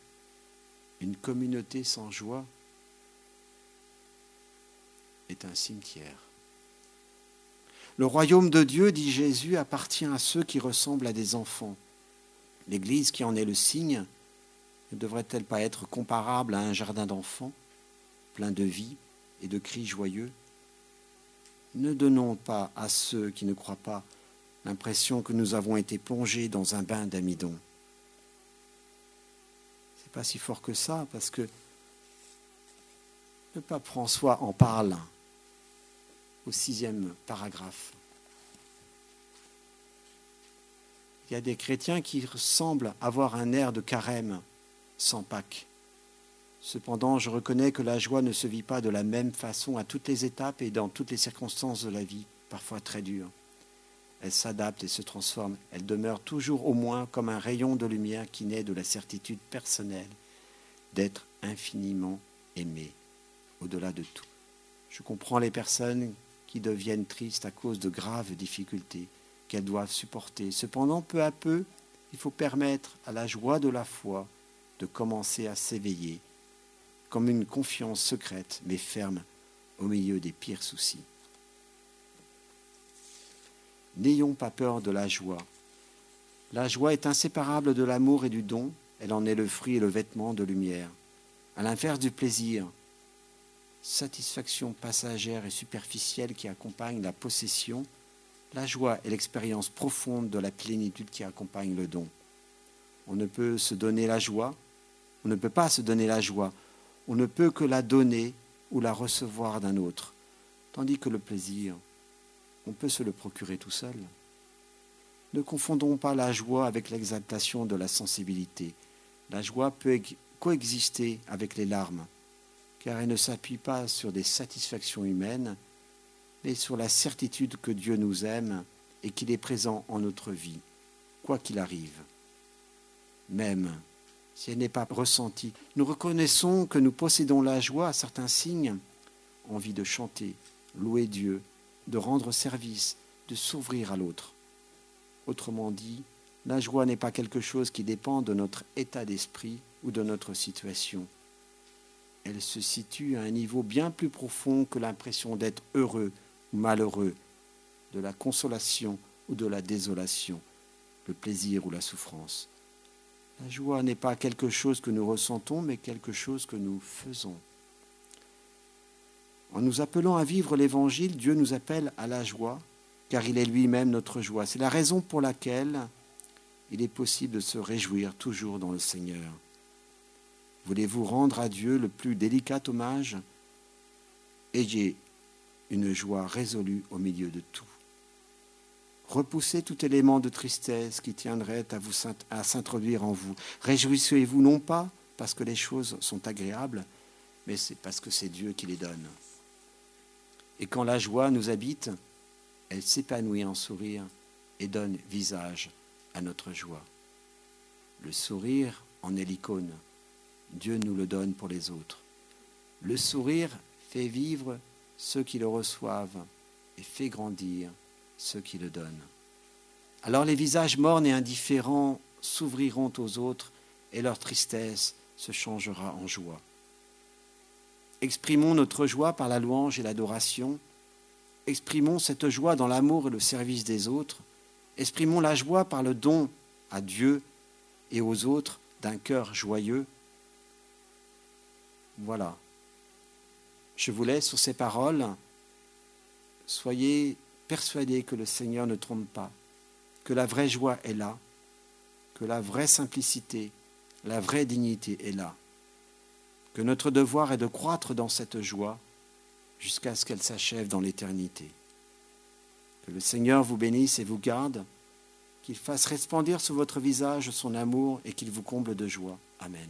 S1: une communauté sans joie est un cimetière. Le royaume de Dieu, dit Jésus, appartient à ceux qui ressemblent à des enfants. L'Église qui en est le signe ne devrait-elle pas être comparable à un jardin d'enfants, plein de vie et de cris joyeux? Ne donnons pas à ceux qui ne croient pas l'impression que nous avons été plongés dans un bain d'amidon. C'est pas si fort que ça, parce que le pape François en parle au 6e paragraphe. Il y a des chrétiens qui semblent avoir un air de carême sans Pâques. Cependant, je reconnais que la joie ne se vit pas de la même façon à toutes les étapes et dans toutes les circonstances de la vie, parfois très dures. Elle s'adapte et se transforme. Elle demeure toujours au moins comme un rayon de lumière qui naît de la certitude personnelle d'être infiniment aimé, au-delà de tout. Je comprends les personnes qui deviennent tristes à cause de graves difficultés qu'elles doivent supporter. Cependant, peu à peu, il faut permettre à la joie de la foi de commencer à s'éveiller, comme une confiance secrète mais ferme au milieu des pires soucis. N'ayons pas peur de la joie. La joie est inséparable de l'amour et du don. Elle en est le fruit et le vêtement de lumière. À l'inverse du plaisir, satisfaction passagère et superficielle qui accompagne la possession, la joie est l'expérience profonde de la plénitude qui accompagne le don. On ne peut se donner la joie, on ne peut pas se donner la joie, on ne peut que la donner ou la recevoir d'un autre, tandis que le plaisir, on peut se le procurer tout seul. Ne confondons pas la joie avec l'exaltation de la sensibilité. La joie peut coexister avec les larmes, car elle ne s'appuie pas sur des satisfactions humaines, mais sur la certitude que Dieu nous aime et qu'il est présent en notre vie, quoi qu'il arrive. Même si elle n'est pas ressentie, nous reconnaissons que nous possédons la joie à certains signes, envie de chanter, louer Dieu, de rendre service, de s'ouvrir à l'autre. Autrement dit, la joie n'est pas quelque chose qui dépend de notre état d'esprit ou de notre situation. Elle se situe à un niveau bien plus profond que l'impression d'être heureux ou malheureux, de la consolation ou de la désolation, le plaisir ou la souffrance. La joie n'est pas quelque chose que nous ressentons, mais quelque chose que nous faisons. En nous appelant à vivre l'Évangile, Dieu nous appelle à la joie, car il est lui-même notre joie. C'est la raison pour laquelle il est possible de se réjouir toujours dans le Seigneur. Voulez-vous rendre à Dieu le plus délicat hommage? Ayez une joie résolue au milieu de tout. Repoussez tout élément de tristesse qui tiendrait à s'introduire en vous. Réjouissez-vous non pas parce que les choses sont agréables, mais c'est parce que c'est Dieu qui les donne. Et quand la joie nous habite, elle s'épanouit en sourire et donne visage à notre joie. Le sourire en est l'icône. Dieu nous le donne pour les autres. Le sourire fait vivre ceux qui le reçoivent et fait grandir ceux qui le donnent. Alors les visages mornes et indifférents s'ouvriront aux autres et leur tristesse se changera en joie. Exprimons notre joie par la louange et l'adoration. Exprimons cette joie dans l'amour et le service des autres. Exprimons la joie par le don à Dieu et aux autres d'un cœur joyeux. Voilà. Je vous laisse sur ces paroles. Soyez persuadés que le Seigneur ne trompe pas, que la vraie joie est là, que la vraie simplicité, la vraie dignité est là, que notre devoir est de croître dans cette joie jusqu'à ce qu'elle s'achève dans l'éternité. Que le Seigneur vous bénisse et vous garde, qu'il fasse resplendir sur votre visage son amour et qu'il vous comble de joie. Amen.